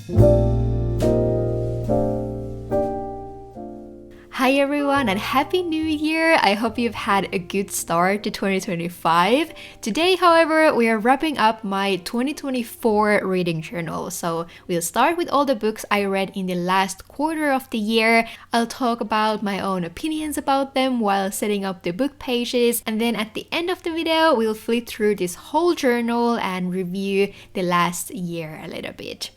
Hi everyone and Happy New Year! I hope you've had a good start to 2025. Today, however, we are wrapping up my 2024 reading journal. So we'll start with all the books I read in the last quarter of the year. I'll talk about my own opinions about them while setting up the book pages. And then at the end of the video, we'll flip through this whole journal and review the last year a little bit.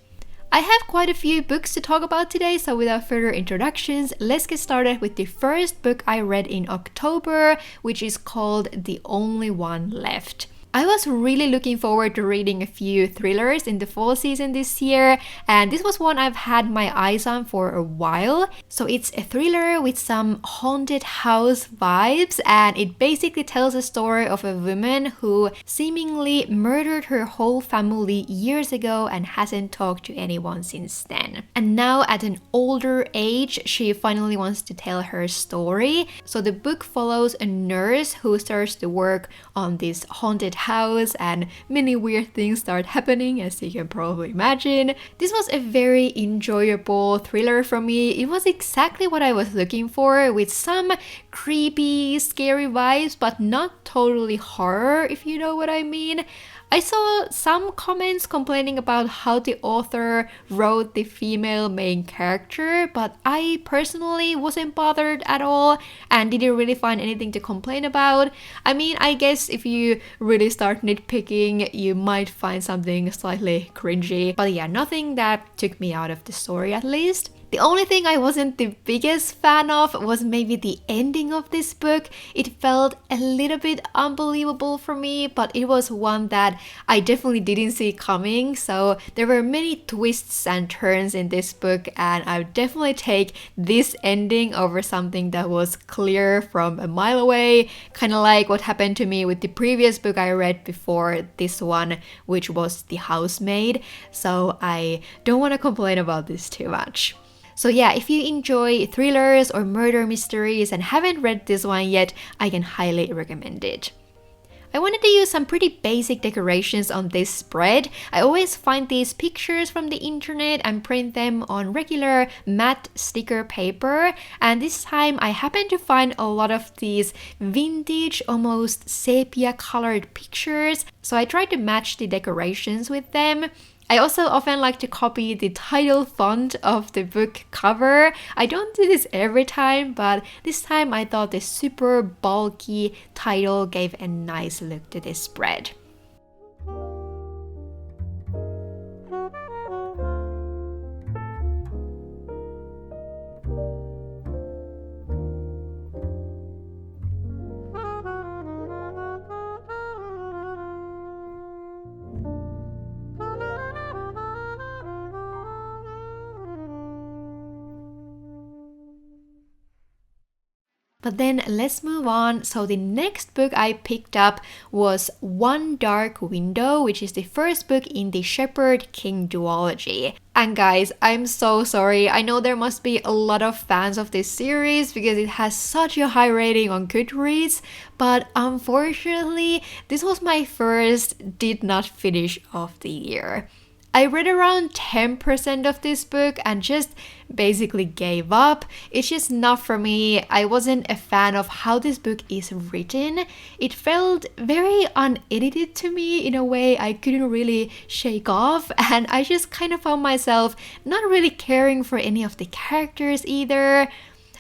I have quite a few books to talk about today, so without further introductions, let's get started with the first book I read in October, which is called The Only One Left. I was really looking forward to reading a few thrillers in the fall season this year, and this was one I've had my eyes on for a while. So it's a thriller with some haunted house vibes, and it basically tells a story of a woman who seemingly murdered her whole family years ago and hasn't talked to anyone since then. And now at an older age, she finally wants to tell her story. So the book follows a nurse who starts to work on this haunted house, and many weird things start happening, as you can probably imagine. This was a very enjoyable thriller for me. It was exactly what I was looking for, with some creepy, scary vibes, but not totally horror, if you know what I mean. I saw some comments complaining about how the author wrote the female main character, but I personally wasn't bothered at all and didn't really find anything to complain about. I mean, I guess if you really start nitpicking, you might find something slightly cringy, but yeah, nothing that took me out of the story at least. The only thing I wasn't the biggest fan of was maybe the ending of this book. It felt a little bit unbelievable for me, but it was one that I definitely didn't see coming. So there were many twists and turns in this book, and I would definitely take this ending over something that was clear from a mile away. Kind of like what happened to me with the previous book I read before this one, which was The Housemaid. So I don't want to complain about this too much. So yeah, if you enjoy thrillers or murder mysteries and haven't read this one yet, I can highly recommend it. I wanted to use some pretty basic decorations on this spread. I always find these pictures from the internet and print them on regular matte sticker paper, and this time I happened to find a lot of these vintage, almost sepia colored pictures, so I tried to match the decorations with them. I also often like to copy the title font of the book cover. I don't do this every time, but this time I thought the super bulky title gave a nice look to this spread. But then let's move on. So the next book I picked up was One Dark Window, which is the first book in the Shepherd King duology. And guys, I'm so sorry. I know there must be a lot of fans of this series because it has such a high rating on Goodreads, but unfortunately, this was my first did not finish of the year. I read around 10% of this book and just basically gave up. It's just not for me. I wasn't a fan of how this book is written. It felt very unedited to me in a way I couldn't really shake off, and I just kind of found myself not really caring for any of the characters either.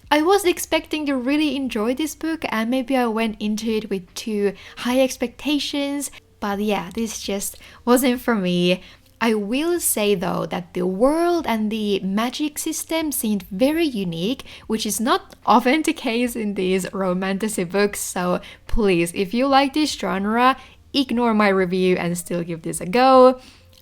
I was expecting to really enjoy this book, and maybe I went into it with too high expectations, but yeah, this just wasn't for me. I will say though that the world and the magic system seemed very unique, which is not often the case in these romantasy books, so please, if you like this genre, ignore my review and still give this a go.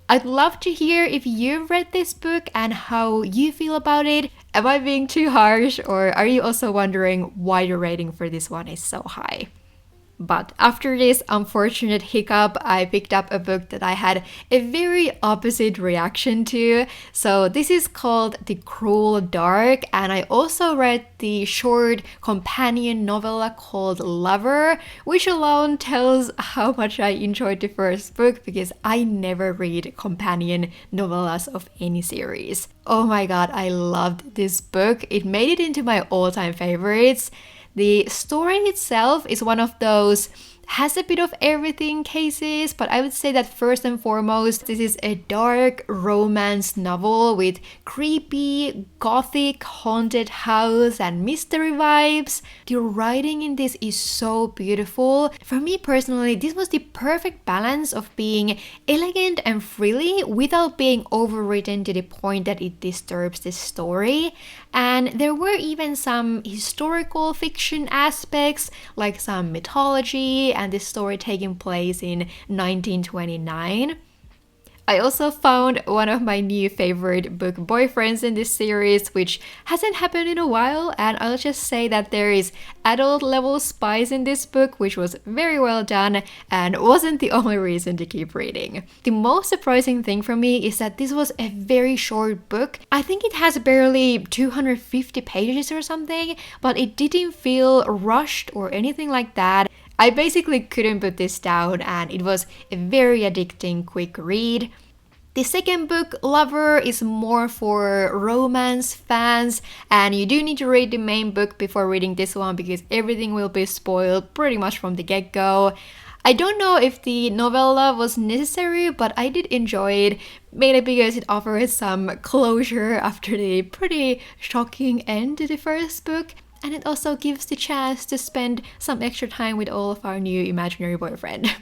I'd love to hear if you've read this book and how you feel about it. Am I being too harsh, or are you also wondering why the rating for this one is so high? But after this unfortunate hiccup, I picked up a book that I had a very opposite reaction to. So this is called The Cruel Dark, and I also read the short companion novella called Lover, which alone tells how much I enjoyed the first book because I never read companion novellas of any series. Oh my god, I loved this book. It made it into my all-time favorites. The story itself is one of those has a bit of everything cases, but I would say that first and foremost, this is a dark romance novel with creepy, gothic, haunted house and mystery vibes. The writing in this is so beautiful. For me personally, this was the perfect balance of being elegant and frilly without being overwritten to the point that it disturbs the story. And there were even some historical fiction aspects, like some mythology and this story taking place in 1929. I also found one of my new favorite book boyfriends in this series, which hasn't happened in a while, and I'll just say that there is adult level spice in this book, which was very well done and wasn't the only reason to keep reading. The most surprising thing for me is that this was a very short book. I think it has barely 250 pages or something, but it didn't feel rushed or anything like that. I basically couldn't put this down, and it was a very addicting quick read. The second book, Lover, is more for romance fans, and you do need to read the main book before reading this one because everything will be spoiled pretty much from the get-go. I don't know if the novella was necessary, but I did enjoy it, mainly because it offered some closure after the pretty shocking end to the first book. And it also gives the chance to spend some extra time with all of our new imaginary boyfriend.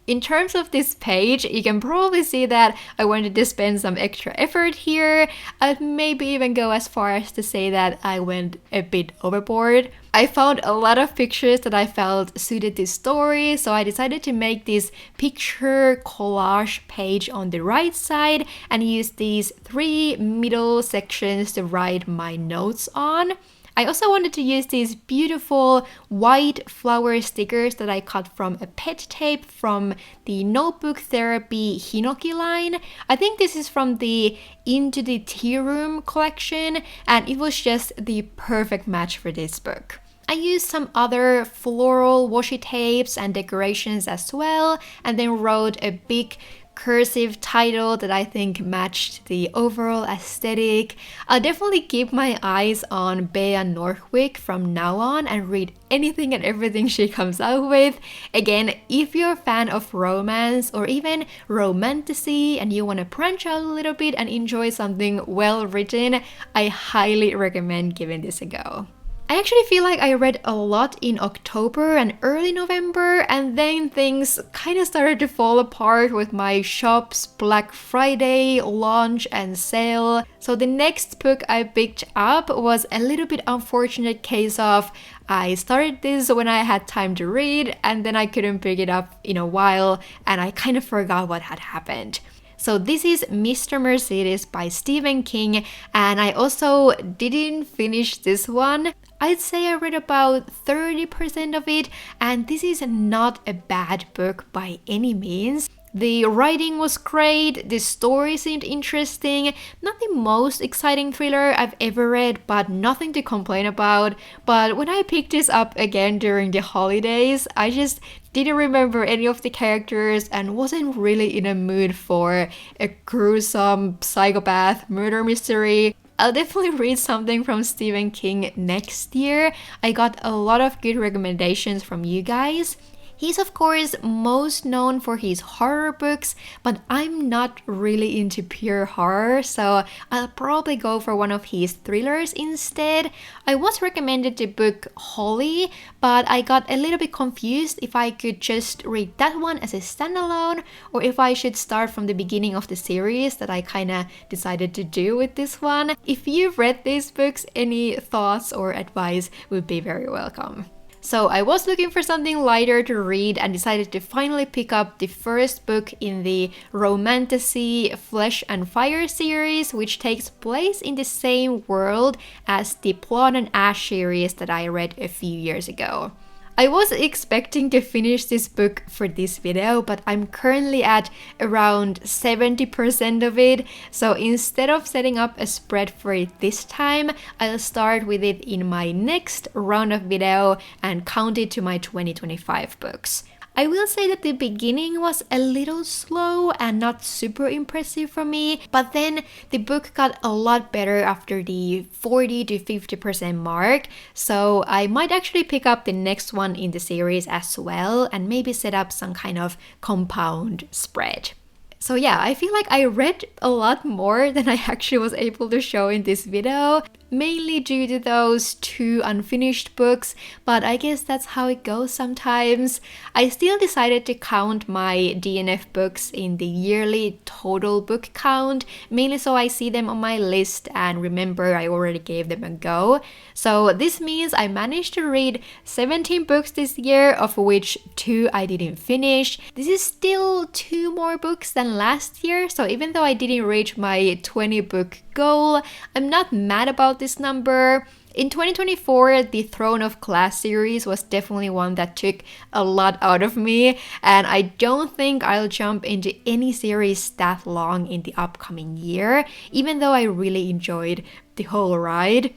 In terms of this page, you can probably see that I wanted to spend some extra effort here. I'd maybe even go as far as to say that I went a bit overboard. I found a lot of pictures that I felt suited this story, so I decided to make this picture collage page on the right side and use these 3 middle sections to write my notes on. I also wanted to use these beautiful white flower stickers that I cut from a pet tape from the Notebook Therapy Hinoki line. I think this is from the Into the Tea Room collection, and it was just the perfect match for this book. I used some other floral washi tapes and decorations as well, and then wrote a big cursive title that I think matched the overall aesthetic. I'll definitely keep my eyes on Bea Northwick from now on and read anything and everything she comes out with. Again, if you're a fan of romance or even romantasy and you want to branch out a little bit and enjoy something well written, I highly recommend giving this a go. I actually feel like I read a lot in October and early November, and then things kind of started to fall apart with my shop's Black Friday launch and sale. So the next book I picked up was a little bit unfortunate case of I started this when I had time to read and then I couldn't pick it up in a while and I kind of forgot what had happened. So this is Mr. Mercedes by Stephen King, and I also didn't finish this one. I'd say I read about 30% of it, and this is not a bad book by any means. The writing was great, the story seemed interesting, not the most exciting thriller I've ever read, but nothing to complain about. But when I picked this up again during the holidays, I just didn't remember any of the characters and wasn't really in a mood for a gruesome psychopath murder mystery. I'll definitely read something from Stephen King next year. I got a lot of good recommendations from you guys. He's of course most known for his horror books, but I'm not really into pure horror, so I'll probably go for one of his thrillers instead. I was recommended the book Holly, but I got a little bit confused if I could just read that one as a standalone or if I should start from the beginning of the series that I kinda decided to do with this one. If you've read these books, any thoughts or advice would be very welcome. So I was looking for something lighter to read and decided to finally pick up the first book in the Romantasy Flesh and Fire series, which takes place in the same world as the Blood and Ash series that I read a few years ago. I was expecting to finish this book for this video, but I'm currently at around 70% of it. So instead of setting up a spread for it this time, I'll start with it in my next round of video and count it to my 2025 books. I will say that the beginning was a little slow and not super impressive for me, but then the book got a lot better after the 40 to 50% mark, so I might actually pick up the next one in the series as well and maybe set up some kind of compound spread. So yeah, I feel like I read a lot more than I actually was able to show in this video, mainly due to those 2 unfinished books, but I guess that's how it goes sometimes. I still decided to count my DNF books in the yearly total book count, mainly so I see them on my list and remember I already gave them a go. So this means I managed to read 17 books this year, of which 2 I didn't finish. This is still 2 more books than last year, so even though I didn't reach my 20 book goal, I'm not mad about this number. In 2024, the Throne of Glass series was definitely one that took a lot out of me, and I don't think I'll jump into any series that long in the upcoming year, even though I really enjoyed the whole ride.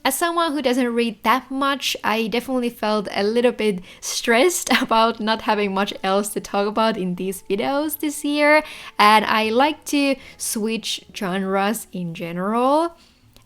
As someone who doesn't read that much, I definitely felt a little bit stressed about not having much else to talk about in these videos this year, and I like to switch genres in general.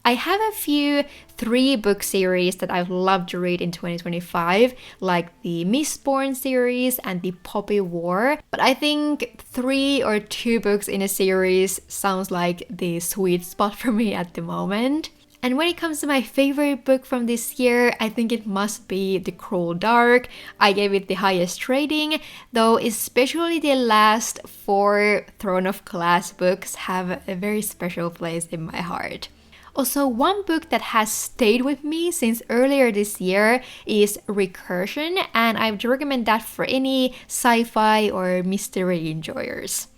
I have a few 3-book series that I've loved to read in 2025, like the Mistborn series and the Poppy War, but I think 3 or 2 books in a series sounds like the sweet spot for me at the moment. And when it comes to my favorite book from this year, I think it must be The Cruel Dark. I gave it the highest rating, though especially the last 4 Throne of Glass books have a very special place in my heart. Also, one book that has stayed with me since earlier this year is Recursion, and I would recommend that for any sci-fi or mystery enjoyers.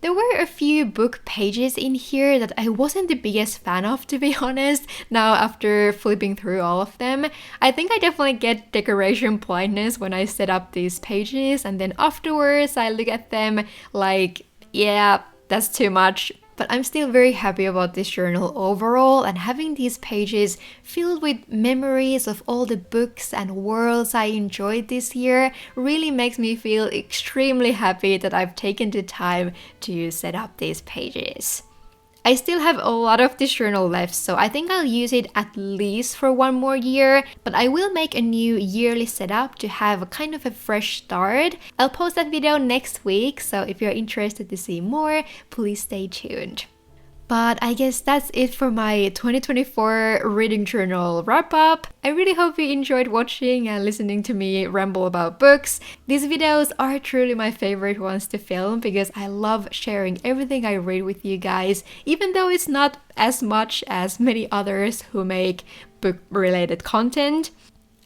There were a few book pages in here that I wasn't the biggest fan of, to be honest, now after flipping through all of them. I think I definitely get decoration blindness when I set up these pages, and then afterwards I look at them like, yeah, that's too much. But I'm still very happy about this journal overall, and having these pages filled with memories of all the books and worlds I enjoyed this year really makes me feel extremely happy that I've taken the time to set up these pages. I still have a lot of this journal left, so I think I'll use it at least for 1 more year, but I will make a new yearly setup to have a kind of a fresh start. I'll post that video next week, so if you're interested to see more, please stay tuned. But I guess that's it for my 2024 reading journal wrap up. I really hope you enjoyed watching and listening to me ramble about books. These videos are truly my favorite ones to film because I love sharing everything I read with you guys, even though it's not as much as many others who make book-related content.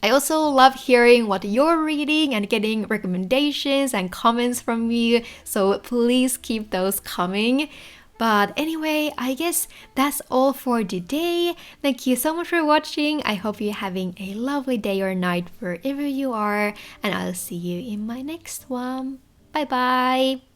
I also love hearing what you're reading and getting recommendations and comments from you, so please keep those coming. But anyway, I guess that's all for today. Thank you so much for watching. I hope you're having a lovely day or night wherever you are, and I'll see you in my next one. Bye bye!